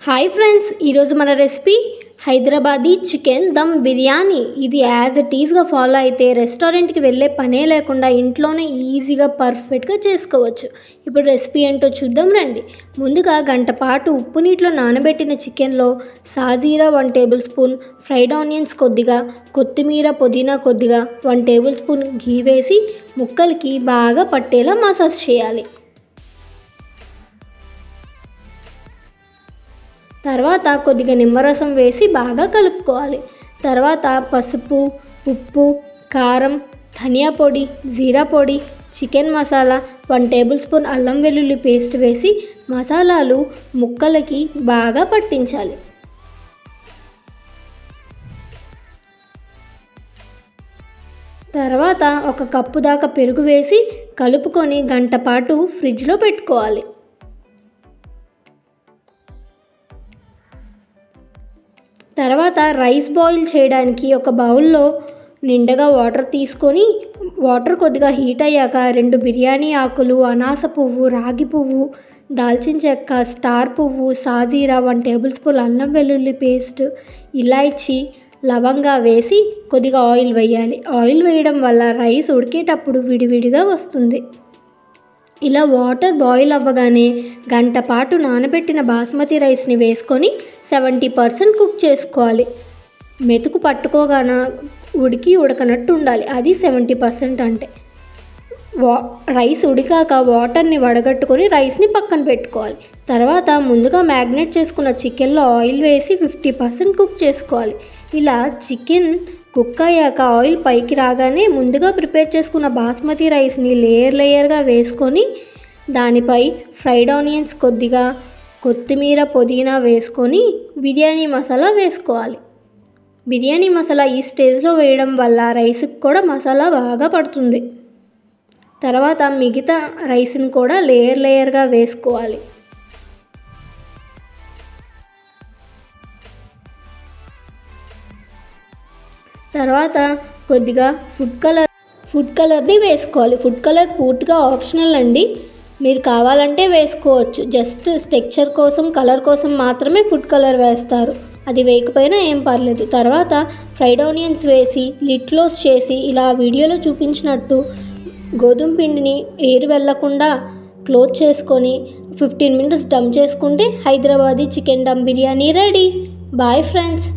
Hi friends, ఈరోజు మన recipe Hyderabadi chicken dum biryani. ఇది యాజ్ ఇట్ ఈజ్గా ఫాలో అయితే రెస్టారెంట్కి వెళ్ళే పనే లేకుండా ఇంట్లోనే ఈజీగా పర్ఫెక్ట్గా చేసుకోవచ్చు. ఇప్పుడు రెసిపీ ఏంటో చూద్దాం రండి. ముందుగా గంట పాటు ఉప్పు నీటిలో నానబెట్టిన చికెన్లో సాజీరా 1 టేబుల్ స్పూన్, ఫ్రైడ్ ఆనియన్స్ కొద్దిగా, కొత్తిమీర పుదీనా కొద్దిగా, 1 టేబుల్ స్పూన్ ఘీ వేసి ముక్కలకి బాగా పట్టేలా మసాజ్ చేయాలి. తర్వాత కొద్దిగా నిమ్మరసం వేసి బాగా కలుపుకోవాలి. తర్వాత పసుపు, ఉప్పు, కారం, ధనియా పొడి, జీరా పొడి, చికెన్ మసాలా, 1 టేబుల్ స్పూన్ అల్లం వెల్లుల్లి పేస్ట్ వేసి మసాలాలు ముక్కలకి బాగా పట్టించాలి. తర్వాత 1 కప్పు దాకా పెరుగు వేసి కలుపుకొని గంట పాటు ఫ్రిడ్జ్లో పెట్టుకోవాలి. తర్వాత రైస్ బాయిల్ చేయడానికి ఒక బౌల్లో నిండుగా వాటర్ తీసుకొని వాటర్ కొద్దిగా హీట్ అయ్యాక 2 బిర్యానీ ఆకులు, అనాస పువ్వు, రాగి పువ్వు, దాల్చిన చెక్క, స్టార్ పువ్వు, సాజీరా, 1 టేబుల్ స్పూన్ అల్లం వెల్లుల్లి పేస్ట్, ఇలాచీ, లవంగా వేసి కొద్దిగా ఆయిల్ వేయాలి. ఆయిల్ వేయడం వల్ల రైస్ ఉడికేటప్పుడు విడివిడిగా వస్తుంది. ఇలా వాటర్ బాయిల్ అవ్వగానే గంట పాటు నానబెట్టిన బాస్మతి రైస్ని వేసుకొని 70% కుక్ చేసుకోవాలి. మెతుకు పట్టుకోగాన ఉడకనట్టు ఉండాలి. అది 70% అంటే. రైస్ ఉడికాక వాటర్ని వడగట్టుకొని రైస్ని పక్కన పెట్టుకోవాలి. తర్వాత ముందుగా మ్యాగ్నేట్ చేసుకున్న చికెన్లో ఆయిల్ వేసి 50% కుక్ చేసుకోవాలి. ఇలా చికెన్ కుక్ అయ్యాక ఆయిల్ పైకి రాగానే ముందుగా ప్రిపేర్ చేసుకున్న బాస్మతి రైస్ని లేయర్గా వేసుకొని దానిపై ఫ్రైడ్ ఆనియన్స్ కొద్దిగా, కొత్తిమీర పుదీనా వేసుకొని బిర్యానీ మసాలా వేసుకోవాలి. బిర్యానీ మసాలా ఈ స్టేజ్లో వేయడం వల్ల రైస్కి కూడా మసాలా బాగా పడుతుంది. తర్వాత మిగతా రైస్ని కూడా లేయర్గా వేసుకోవాలి. తర్వాత కొద్దిగా ఫుడ్ కలర్ని వేసుకోవాలి. ఫుడ్ కలర్ పూర్తిగా ఆప్షనల్ అండి. మీరు కావాలంటే వేసుకోవచ్చు. జస్ట్ టెక్స్చర్ కోసం, కలర్ కోసం మాత్రమే ఫుడ్ కలర్ వేస్తారు. అది వేయకపోయినా ఏం పర్లేదు. తర్వాత ఫ్రైడ్ ఆనియన్స్ వేసి లిడ్ క్లోజ్ చేసి ఇలా వీడియోలో చూపించినట్టు గోధుమ పిండిని ఎయిర్ వెళ్లకుండా క్లోజ్ చేసుకొని 15 మినిట్స్ దమ్ చేసుకుంటే Hyderabadi chicken dum biryani ready. Bye friends.